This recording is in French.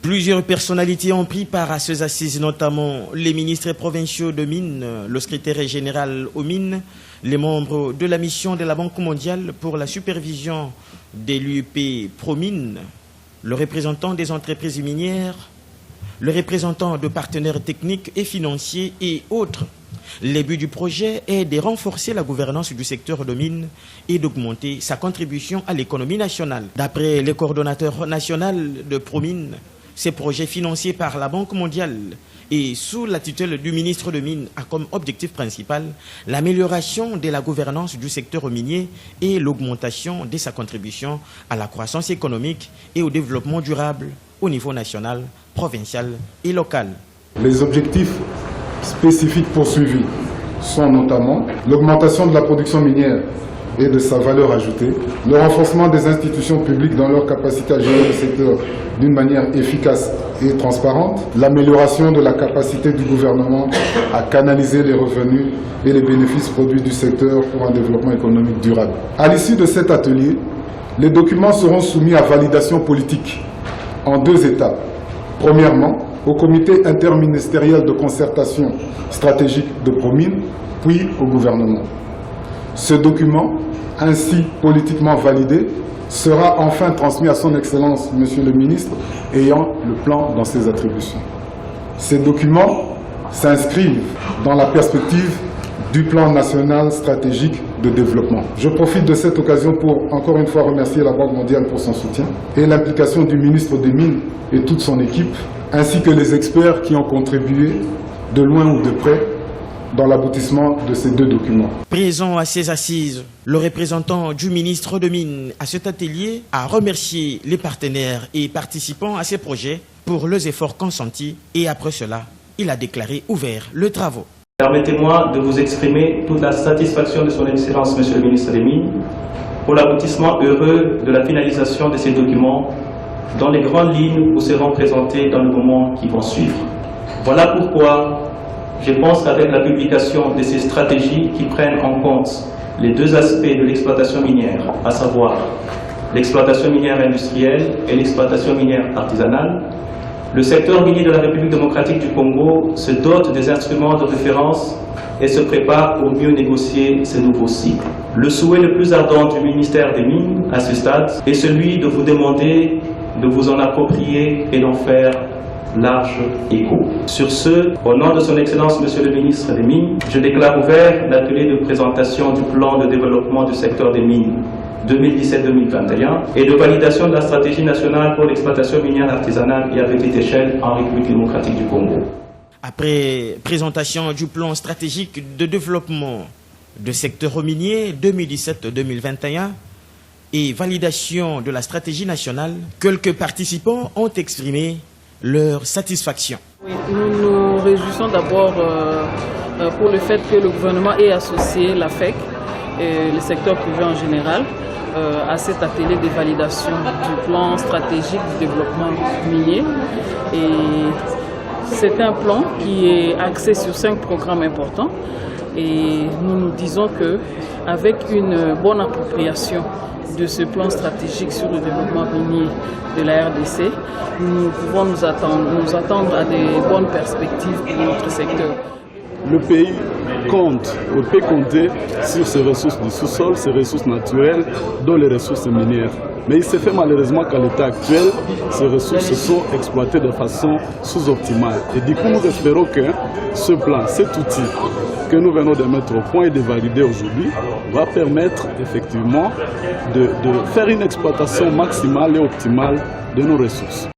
Plusieurs personnalités ont pris part à ces assises, notamment les ministres provinciaux de mines, le secrétaire général aux mines, les membres de la mission de la Banque mondiale pour la supervision des l'UEP Promines, le représentant des entreprises minières, le représentant de partenaires techniques et financiers et autres. Le but du projet est de renforcer la gouvernance du secteur de mines et d'augmenter sa contribution à l'économie nationale. D'après le coordonnateur national de Promines, ces projets financés par la Banque mondiale et sous la tutelle du ministre de Mines a comme objectif principal l'amélioration de la gouvernance du secteur minier et l'augmentation de sa contribution à la croissance économique et au développement durable au niveau national, provincial et local. Les objectifs spécifiques poursuivis sont notamment l'augmentation de la production minière et de sa valeur ajoutée, le renforcement des institutions publiques dans leur capacité à gérer le secteur d'une manière efficace et transparente, l'amélioration de la capacité du gouvernement à canaliser les revenus et les bénéfices produits du secteur pour un développement économique durable. À l'issue de cet atelier, les documents seront soumis à validation politique en 2 étapes. Premièrement, au comité interministériel de concertation stratégique de Promines, puis au gouvernement. Ce document, ainsi politiquement validé, sera enfin transmis à son Excellence, Monsieur le Ministre, ayant le plan dans ses attributions. Ces documents s'inscrivent dans la perspective du plan national stratégique de développement. Je profite de cette occasion pour encore une fois remercier la Banque mondiale pour son soutien et l'implication du ministre des Mines et toute son équipe, ainsi que les experts qui ont contribué de loin ou de près dans l'aboutissement de ces 2 documents. Présent à ces assises, le représentant du ministre de Mines à cet atelier a remercié les partenaires et participants à ces projets pour leurs efforts consentis et après cela, il a déclaré ouvert le travaux. Permettez-moi de vous exprimer toute la satisfaction de son Excellence, Monsieur le ministre des Mines, pour l'aboutissement heureux de la finalisation de ces documents dont les grandes lignes vous seront présentées dans le moment qui vont suivre. Voilà pourquoi je pense qu'avec la publication de ces stratégies qui prennent en compte les 2 aspects de l'exploitation minière, à savoir l'exploitation minière industrielle et l'exploitation minière artisanale, le secteur minier de la République démocratique du Congo se dote des instruments de référence et se prépare pour mieux négocier ces nouveaux cycles. Le souhait le plus ardent du ministère des Mines à ce stade est celui de vous demander de vous en approprier et d'en faire large écho. Sur ce, au nom de son Excellence, Monsieur le ministre des Mines, je déclare ouvert l'atelier de présentation du plan de développement du secteur des mines 2017-2021 et de validation de la stratégie nationale pour l'exploitation minière artisanale et à petite échelle en République démocratique du Congo. Après présentation du plan stratégique de développement du secteur minier 2017-2021 et validation de la stratégie nationale, quelques participants ont exprimé leur satisfaction. Oui, nous nous réjouissons d'abord pour le fait que le gouvernement ait associé l'AFEC et le secteur privé en général à cet atelier de validation du plan stratégique du développement minier. Et c'est un plan qui est axé sur 5 programmes importants et nous nous disons qu'avec une bonne appropriation de ce plan stratégique sur le développement minier de la RDC, nous pouvons nous attendre à des bonnes perspectives pour notre secteur. Le pays peut compter sur ses ressources du sous-sol, ses ressources naturelles, dont les ressources minières. Mais il se fait malheureusement qu'à l'état actuel, ces ressources sont exploitées de façon sous-optimale. Et du coup, nous espérons que ce plan, cet outil que nous venons de mettre au point et de valider aujourd'hui, va permettre effectivement de faire une exploitation maximale et optimale de nos ressources.